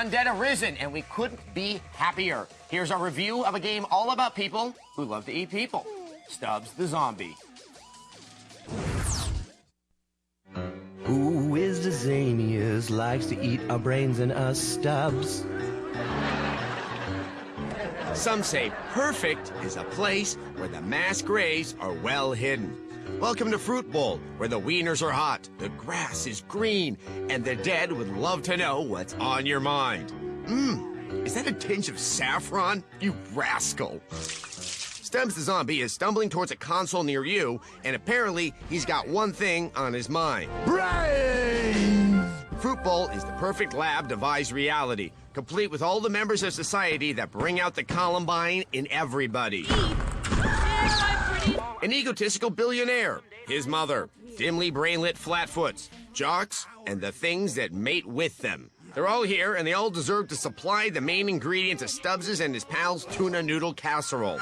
undead have risen, and we couldn't be happier. Here's our review of a game all about people who love to eat people. Stubbs the Zombie. Who is the zaniest, likes to eat our brains and us, Stubbs? Some say perfect is a place where the mass graves are well hidden. Welcome to Fruit Bowl, where the wieners are hot, the grass is green, and the dead would love to know what's on your mind. Is that a tinge of saffron? You rascal. Stubbs the Zombie is stumbling towards a console near you, and apparently he's got one thing on his mind. Brains! Fruit Bowl is the perfect lab devised reality, complete with all the members of society that bring out the Columbine in everybody. An egotistical billionaire, his mother, dimly brainlit flatfoots, jocks, and the things that mate with them. They're all here, and they all deserve to supply the main ingredient to Stubbs's and his pals' tuna noodle casserole.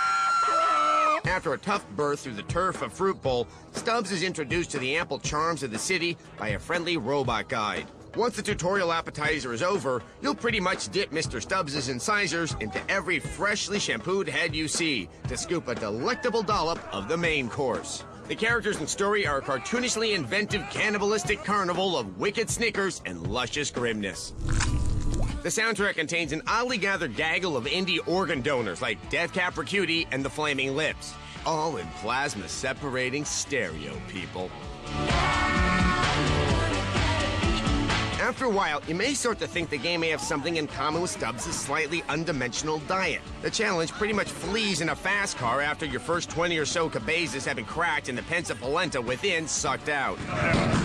After a tough birth through the turf of Fruit Bowl, Stubbs is introduced to the ample charms of the city by a friendly robot guide. Once the tutorial appetizer is over, you'll pretty much dip Mr. Stubbs's incisors into every freshly shampooed head you see to scoop a delectable dollop of the main course. The characters and story are a cartoonishly inventive cannibalistic carnival of wicked snickers and luscious grimness. The soundtrack contains an oddly gathered gaggle of indie organ donors like Death Cab for Cutie and the Flaming Lips. All in plasma-separating stereo, people. After a while, you may start to think the game may have something in common with Stubbs' slightly undimensional diet. The challenge pretty much flees in a fast car after your first 20 or so cabezas have been cracked and the pensa polenta within sucked out.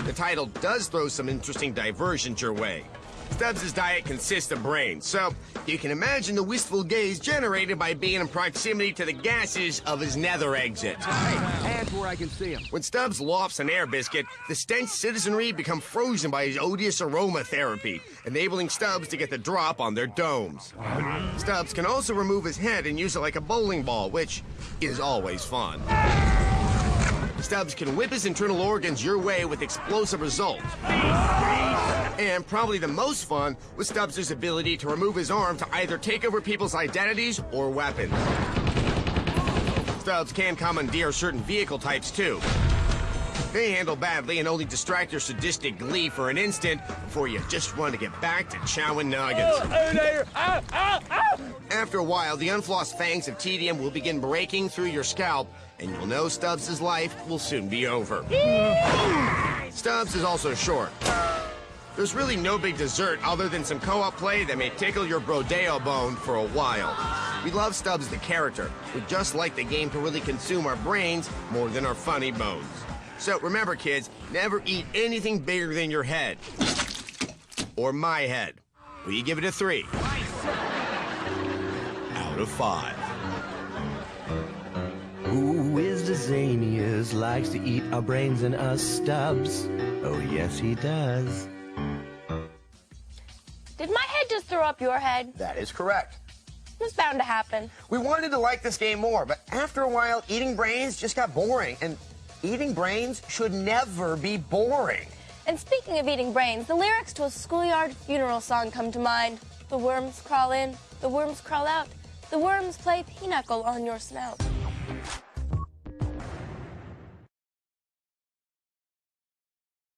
The title does throw some interesting diversions your way. Stubbs' diet consists of brains, so you can imagine the wistful gaze generated by being in proximity to the gases of his nether exit. Hands where I can see him. When Stubbs lofts an air biscuit, the stench citizenry become frozen by his odious aromatherapy, enabling Stubbs to get the drop on their domes. Stubbs can also remove his head and use it like a bowling ball, which is always fun. Stubbs can whip his internal organs your way with explosive results. And probably the most fun was Stubbs' ability to remove his arm to either take over people's identities or weapons. Stubbs can commandeer certain vehicle types, too. They handle badly and only distract your sadistic glee for an instant before you just want to get back to chowing nuggets. After a while, the unflossed fangs of tedium will begin breaking through your scalp, and you'll know Stubbs' life will soon be over. Stubbs is also short. There's really no big dessert other than some co-op play that may tickle your brodeo bone for a while. We love Stubbs the character. We'd just like the game to really consume our brains more than our funny bones. So remember, kids, never eat anything bigger than your head. Or my head. Will you give it a 3? Out of 5. Who is the zaniest, likes to eat our brains and us, Stubbs? Oh, yes, he does. Did my head just throw up your head? That is correct. It was bound to happen. We wanted to like this game more, but after a while, eating brains just got boring, and eating brains should never be boring. And speaking of eating brains, the lyrics to a schoolyard funeral song come to mind. The worms crawl in, the worms crawl out, the worms play pinochle on your snout.